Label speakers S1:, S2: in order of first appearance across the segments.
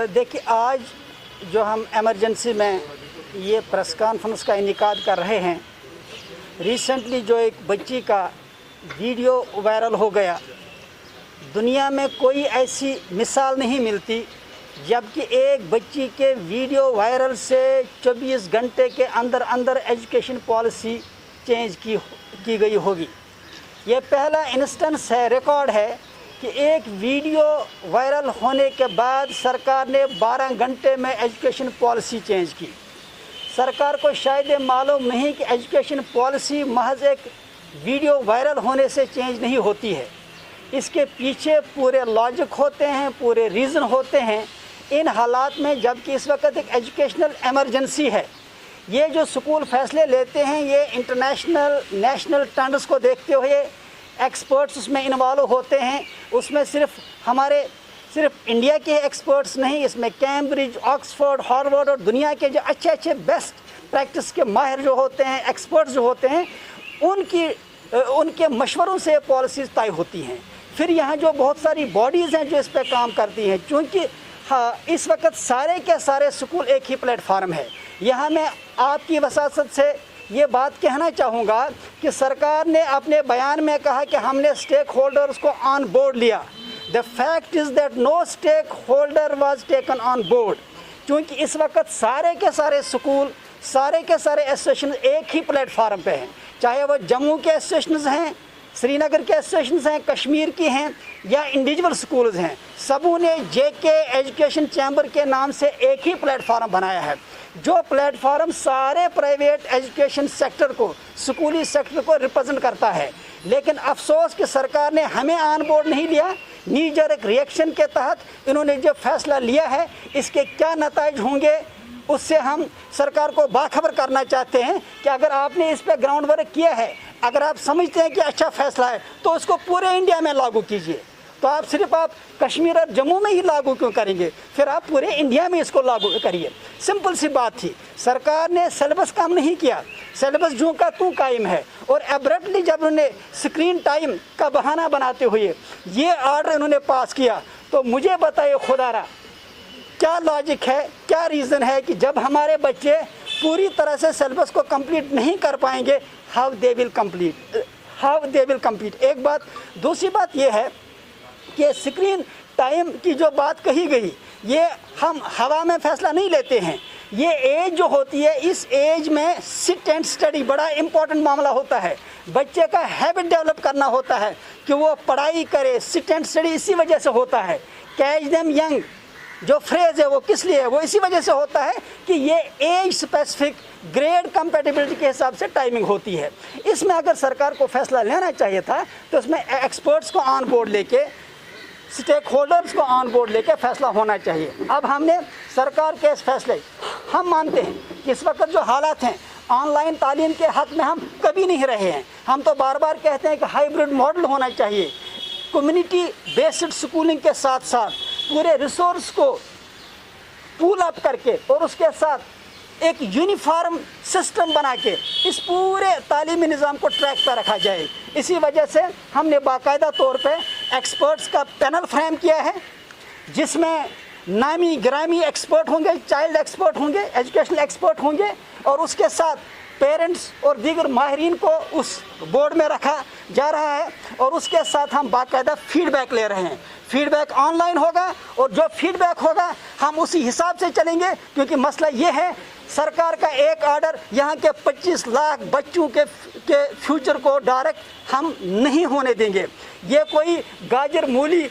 S1: देखिए, आज जो हम इमरजेंसी में ये प्रेस कॉन्फ्रेंस का इनेकाद कर रहे हैं, रिसेंटली जो एक बच्ची का वीडियो वायरल हो गया, दुनिया में कोई ऐसी मिसाल नहीं मिलती जबकि एक बच्ची के वीडियो वायरल से 24 घंटे के अंदर अंदर एजुकेशन पॉलिसी चेंज की गई होगी। ये पहला इंस्टेंस है, रिकॉर्ड है कि एक वीडियो वायरल होने के बाद सरकार ने 12 घंटे में एजुकेशन पॉलिसी चेंज की। सरकार को शायद ये मालूम नहीं कि एजुकेशन पॉलिसी महज एक वीडियो वायरल होने से चेंज नहीं होती है। इसके पीछे पूरे लॉजिक होते हैं, पूरे रीज़न होते हैं। इन हालात में जबकि इस वक्त एक एजुकेशनल एमरजेंसी है, ये जो स्कूल फैसले लेते हैं ये इंटरनेशनल नेशनल स्टैंडर्ड्स को देखते हुए एक्सपर्ट्स उसमें इन्वॉल्व होते हैं। उसमें सिर्फ इंडिया के एक्सपर्ट्स नहीं, इसमें कैम्ब्रिज, ऑक्सफोर्ड, हार्वर्ड और दुनिया के जो अच्छे बेस्ट प्रैक्टिस के माहिर जो होते हैं, एक्सपर्ट्स जो होते हैं, उनके मशवरों से पॉलिसीज़ तय होती हैं। फिर यहाँ जो बहुत सारी बॉडीज़ हैं जो इस पर काम करती हैं, चूँकि इस वक्त सारे के सारे स्कूल एक ही प्लेटफार्म है। यहाँ मैं आपकी वसासत से ये बात कहना चाहूँगा कि सरकार ने अपने बयान में कहा कि हमने स्टेक होल्डर्स को ऑन बोर्ड लिया। The fact is that no stakeholder was taken on board, क्योंकि इस वक्त सारे के सारे स्कूल, सारे के सारे एसोसिएशन एक ही प्लेटफार्म पे हैं, चाहे वो जम्मू के एसोसिएशन हैं, श्रीनगर के एसोसिएशन हैं, कश्मीर की हैं या इंडिविजुअल स्कूल्स हैं। सबों ने जेके एजुकेशन चैम्बर के नाम से एक ही प्लेटफार्म बनाया है, जो प्लेटफार्म सारे प्राइवेट एजुकेशन सेक्टर को, स्कूली सेक्टर को रिप्रेजेंट करता है। लेकिन अफसोस कि सरकार ने हमें ऑन बोर्ड नहीं लिया। नीजर एक रिएक्शन के तहत इन्होंने जो फैसला लिया है, इसके क्या नतीजे होंगे उससे हम सरकार को बाखबर करना चाहते हैं कि अगर आपने इस पर ग्राउंड वर्क किया है, अगर आप समझते हैं कि अच्छा फैसला है, तो उसको पूरे इंडिया में लागू कीजिए। तो आप कश्मीर और जम्मू में ही लागू क्यों करेंगे? फिर आप पूरे इंडिया में इसको लागू करिए। सिंपल सी बात थी। सरकार ने सिलेबस कम नहीं किया, सिलेबस जो का तू कायम है। और एब्रप्टली जब उन्होंने स्क्रीन टाइम का बहाना बनाते हुए ये ऑर्डर उन्होंने पास किया, तो मुझे बताइए खुदारा, क्या लॉजिक है, क्या रीज़न है कि जब हमारे बच्चे पूरी तरह से सिलेबस को कंप्लीट नहीं कर पाएंगे, हाउ दे विल कंप्लीट। एक बात। दूसरी बात ये है कि स्क्रीन टाइम की जो बात कही गई, ये हम हवा में फैसला नहीं लेते हैं। ये एज जो होती है, इस एज में सिट एंड स्टडी बड़ा इंपॉर्टेंट मामला होता है। बच्चे का हैबिट डेवलप करना होता है कि वो पढ़ाई करे, सिट एंड स्टडी इसी वजह से होता है। कैच देम यंग जो फ्रेज़ है वो किस लिए है? वो इसी वजह से होता है कि ये एज स्पेसिफिक ग्रेड कंपेटिबिलिटी के हिसाब से टाइमिंग होती है। इसमें अगर सरकार को फैसला लेना चाहिए था तो इसमें एक्सपर्ट्स को ऑन बोर्ड लेके, स्टेक होल्डर्स को ऑन बोर्ड लेके फैसला होना चाहिए। अब हमने सरकार के इस फैसले, हम मानते हैं कि इस वक्त जो हालात हैं, ऑनलाइन तालीम के हक़ में हम कभी नहीं रहे हैं। हम तो बार बार कहते हैं कि हाइब्रिड मॉडल होना चाहिए। कम्युनिटी बेस्ड स्कूलिंग के साथ साथ पूरे रिसोर्स को पूल अप करके और उसके साथ एक यूनिफॉर्म सिस्टम बना के इस पूरे तालीमी निज़ाम को ट्रैक पर रखा जाए। इसी वजह से हमने बाकायदा तौर पे एक्सपर्ट्स का पैनल फ्रेम किया है, जिसमें नामी गिरामी एक्सपर्ट होंगे, चाइल्ड एक्सपर्ट होंगे, एजुकेशनल एक्सपर्ट होंगे, और उसके साथ पेरेंट्स और दीगर माहिरीन को उस बोर्ड में रखा जा रहा है। और उसके साथ हम बाकायदा फीडबैक ले रहे हैं। फीडबैक ऑनलाइन होगा और जो फीडबैक होगा हम उसी हिसाब से चलेंगे, क्योंकि मसला ये है, सरकार का एक ऑर्डर यहाँ के 25 लाख बच्चों के फ्यूचर को डायरेक्ट हम नहीं होने देंगे। ये कोई गाजर मूली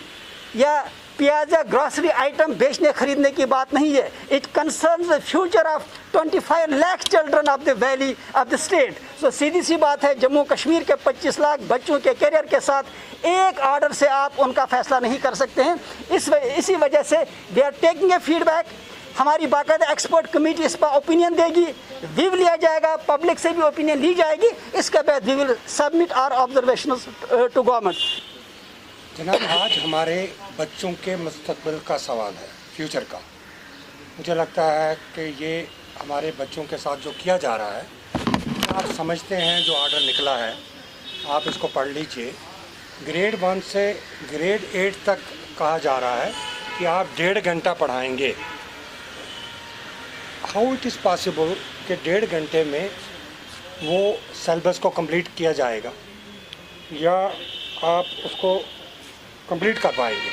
S1: या प्याज या ग्रॉसरी आइटम बेचने खरीदने की बात नहीं है। It concerns the future of 25 lakh children of the valley of the state. So सीधी सी बात है, जम्मू कश्मीर के 25 लाख बच्चों के करियर के साथ एक ऑर्डर से आप उनका फैसला नहीं कर सकते हैं। इसी वजह से we are taking a feedback. हमारी बाकायदा एक्सपर्ट कमेटी इस पर ओपिनियन देगी, व्यू लिया जाएगा, पब्लिक से भी ओपिनियन ली जाएगी। इसके बाद we will submit our observations to government.
S2: जनाब, आज हमारे बच्चों के मुस्तकबिल का सवाल है, फ्यूचर का। मुझे लगता है कि ये हमारे बच्चों के साथ जो किया जा रहा है, आप समझते हैं जो ऑर्डर निकला है, आप इसको पढ़ लीजिए। ग्रेड 1 से ग्रेड 8 तक कहा जा रहा है कि आप 1.5 घंटा पढ़ाएंगे। हाउ इट इज़ पॉसिबल कि 1.5 घंटे में वो सिलेबस को कंप्लीट किया जाएगा या आप उसको कंप्लीट कर पाएंगे?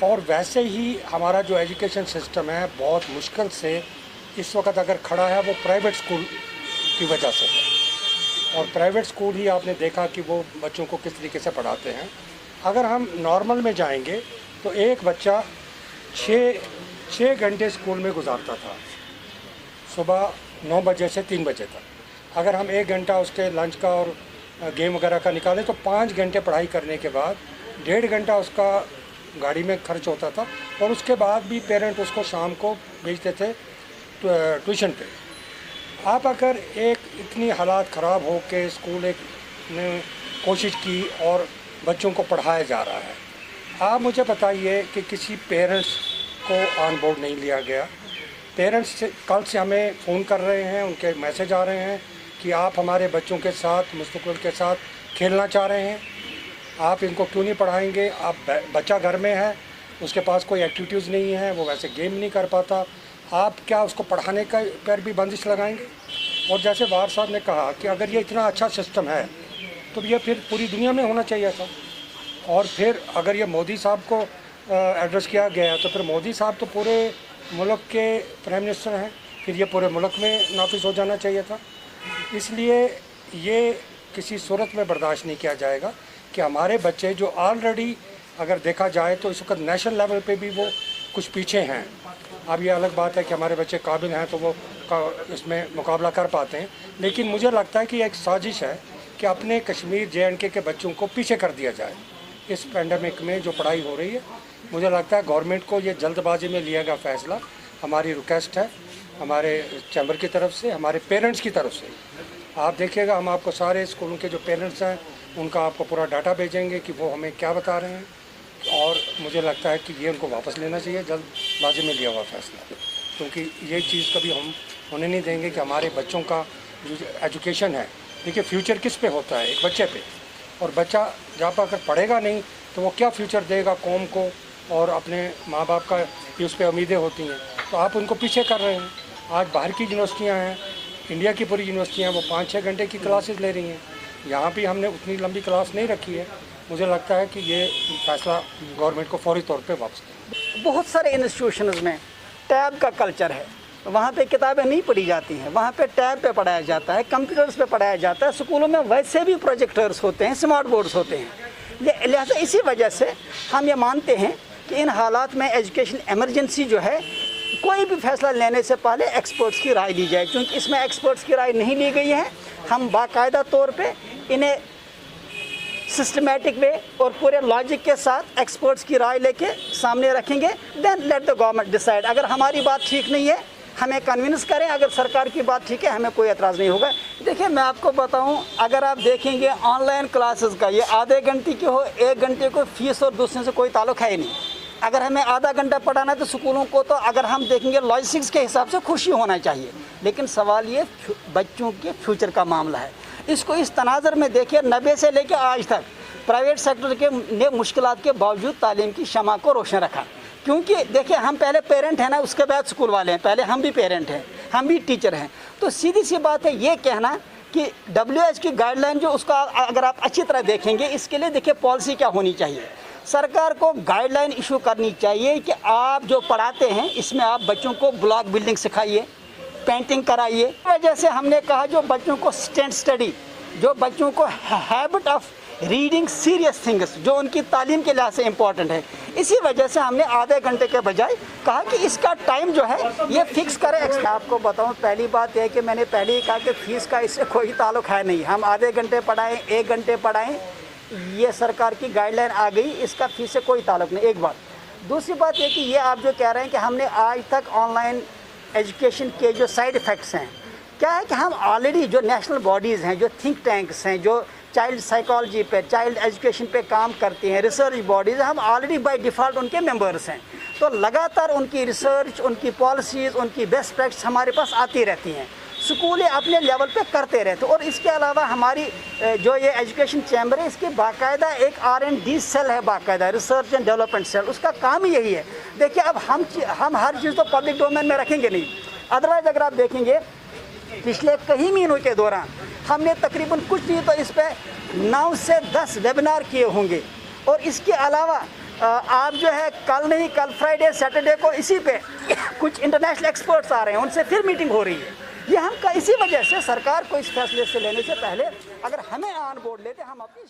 S2: और वैसे ही हमारा जो एजुकेशन सिस्टम है बहुत मुश्किल से इस वक्त अगर खड़ा है वो प्राइवेट स्कूल की वजह से है। और प्राइवेट स्कूल ही आपने देखा कि वो बच्चों को किस तरीके से पढ़ाते हैं। अगर हम नॉर्मल में जाएंगे तो एक बच्चा 6 घंटे स्कूल में गुजारता था, सुबह 9 बजे से 3 बजे तक। अगर हम 1 घंटा उसके लंच का और गेम वगैरह का निकालें तो 5 घंटे पढ़ाई करने के बाद 1.5 घंटा उसका गाड़ी में खर्च होता था। और उसके बाद भी पेरेंट उसको शाम को भेजते थे ट्यूशन पे। आप अगर एक इतनी हालात ख़राब हो के स्कूल एक ने कोशिश की और बच्चों को पढ़ाया जा रहा है, आप मुझे बताइए कि किसी पेरेंट्स को ऑन बोर्ड नहीं लिया गया। पेरेंट्स कल से हमें फ़ोन कर रहे हैं, उनके मैसेज आ रहे हैं कि आप हमारे बच्चों के साथ मुस्तकबिल के साथ खेलना चाह रहे हैं, आप इनको क्यों नहीं पढ़ाएंगे? आप बच्चा घर में है, उसके पास कोई एक्टिविटीज़ नहीं है, वो वैसे गेम नहीं कर पाता, आप क्या उसको पढ़ाने का पर भी बंदिश लगाएंगे? और जैसे वार साहब ने कहा कि अगर ये इतना अच्छा सिस्टम है तो ये फिर पूरी दुनिया में होना चाहिए था। और फिर अगर ये मोदी साहब को एड्रेस किया गया तो फिर मोदी साहब तो पूरे मुल्क के प्राइम मिनिस्टर हैं, फिर ये पूरे मुल्क में नाफिज हो जाना चाहिए था। इसलिए ये किसी सूरत में बर्दाश्त नहीं किया जाएगा कि हमारे बच्चे जो ऑलरेडी अगर देखा जाए तो इस वक्त नेशनल लेवल पे भी वो कुछ पीछे हैं। अब ये अलग बात है कि हमारे बच्चे काबिल हैं तो वो इसमें मुकाबला कर पाते हैं, लेकिन मुझे लगता है कि एक साजिश है कि अपने कश्मीर JNK के बच्चों को पीछे कर दिया जाए इस पेंडेमिक में जो पढ़ाई हो रही है। मुझे लगता है गवर्नमेंट को ये जल्दबाजी में लिया गया फ़ैसला, हमारी रिक्वेस्ट है हमारे चैम्बर की तरफ से, हमारे पेरेंट्स की तरफ से। आप देखिएगा, हम आपको सारे स्कूलों के जो पेरेंट्स हैं उनका आपको पूरा डाटा भेजेंगे कि वो हमें क्या बता रहे हैं। और मुझे लगता है कि ये उनको वापस लेना चाहिए जल्दबाजी में लिया हुआ फ़ैसला, क्योंकि ये चीज़ कभी हम होने नहीं देंगे कि हमारे बच्चों का जो एजुकेशन है, देखिए फ्यूचर किस पे होता है? एक बच्चे पे। और बच्चा जहाँ पर अगर पढ़ेगा नहीं तो वो क्या फ्यूचर देगा कौम को और अपने माँ बाप का भी उस पर उम्मीदें होती हैं। तो आप उनको पीछे कर रहे हैं। आज बाहर की यूनिवर्सिटियाँ हैं, इंडिया की पूरी यूनिवर्सिटियाँ, वो 5-6 घंटे की क्लासेस ले रही हैं। यहाँ भी हमने उतनी लंबी क्लास नहीं रखी है। मुझे लगता है कि ये फैसला गवर्नमेंट को फौरी तौर पे वापस लें।
S1: बहुत सारे इंस्टीट्यूशंस में टैब का कल्चर है, वहाँ पे किताबें नहीं पढ़ी जाती हैं, वहाँ पे टैब पे पढ़ाया जाता है, कंप्यूटर्स पे पढ़ाया जाता है। स्कूलों में वैसे भी प्रोजेक्टर्स होते हैं, स्मार्ट बोर्ड्स होते हैं। लिहाजा इसी वजह से हम ये मानते हैं कि इन हालात में एजुकेशन एमरजेंसी जो है, कोई भी फैसला लेने से पहले एक्सपर्ट्स की राय ली जाए। क्योंकि इसमें एक्सपर्ट्स की राय नहीं ली गई है। हम बाकायदा तौर पे इन्हें सिस्टमेटिक वे और पूरे लॉजिक के साथ एक्सपर्ट्स की राय लेके सामने रखेंगे। Then let the government decide. अगर हमारी बात ठीक नहीं है हमें कन्विंस करें, अगर सरकार की बात ठीक है हमें कोई एतराज़ नहीं होगा। देखिए मैं आपको बताऊं, अगर आप देखेंगे ऑनलाइन क्लासेस का, ये आधे घंटे की हो 1 घंटे को फीस और दूसरे से कोई ताल्लुक है ही नहीं। अगर हमें आधा घंटा पढ़ाना है तो स्कूलों को तो अगर हम देखेंगे लॉजिस्टिक्स के हिसाब से खुशी होना चाहिए, लेकिन सवाल ये बच्चों के फ्यूचर का मामला है। इसको इस तनाज़र में देखिए, 90 से लेकर आज तक प्राइवेट सेक्टर के ने मुश्किलात के बावजूद तालीम की शमा को रोशन रखा। क्योंकि देखिए हम पहले पेरेंट हैं ना, उसके बाद स्कूल वाले हैं, पहले हम भी पेरेंट हैं, हम भी टीचर हैं। तो सीधी सी बात है ये कहना कि WHO की गाइडलाइन जो उसका अगर आप अच्छी तरह देखेंगे, इसके लिए देखिए पॉलिसी क्या होनी चाहिए। सरकार को गाइडलाइन इशू करनी चाहिए कि आप जो पढ़ाते हैं इसमें आप बच्चों को ब्लॉक बिल्डिंग सिखाइए, पेंटिंग कराइए। वजह से हमने कहा जो बच्चों को स्टैंड स्टडी, जो बच्चों को habit of reading serious things, जो उनकी तालीम के लिहाज से इम्पॉर्टेंट है, इसी वजह से हमने आधे घंटे के बजाय कहा कि इसका टाइम जो है ये फिक्स करें। आपको बताऊं, पहली बात यह है कि मैंने पहले ही कहा कि फ़ीस का इससे कोई ताल्लुक है नहीं। हम आधे घंटे पढ़ाएं, 1 घंटे पढ़ाएं, ये सरकार की गाइडलाइन आ गई, इसका फ़ीस से कोई ताल्लुक नहीं। एक बात। दूसरी बात ये कि ये आप जो कह रहे हैं कि हमने आज तक ऑनलाइन एजुकेशन के जो साइड इफ़ेक्ट्स हैं, क्या है कि हम ऑलरेडी जो नेशनल बॉडीज़ हैं, जो थिंक टैंक्स हैं, जो चाइल्ड साइकोलॉजी पे, चाइल्ड एजुकेशन पे काम करती हैं, रिसर्च बॉडीज़, हम ऑलरेडी बाय डिफ़ॉल्ट उनके मेंबर्स हैं। तो लगातार उनकी रिसर्च, उनकी पॉलिसीज़, उनकी बेस्ट प्रैक्टिस हमारे पास आती रहती हैं। स्कूल अपने लेवल पे करते रहते। और इसके अलावा हमारी जो ये एजुकेशन चैम्बर है, इसकी बाकायदा एक R&D सेल है, बाकायदा रिसर्च एंड डेवलपमेंट सेल, उसका काम ही यही है। देखिए अब हम हर चीज़ तो पब्लिक डोमेन में रखेंगे नहीं, अदरवाइज अगर आप देखेंगे पिछले कई महीनों के दौरान हमने तकरीबन कुछ नहीं तो इस पर 9 से 10 वेबिनार किए होंगे। और इसके अलावा आप जो है कल नहीं, कल फ्राइडे सैटरडे को इसी पे कुछ इंटरनेशनल एक्सपर्ट्स आ रहे हैं, उनसे फिर मीटिंग हो रही है। ये हम इसी वजह से सरकार को इस फैसले से लेने से पहले अगर हमें ऑन बोर्ड लेते हम अपनी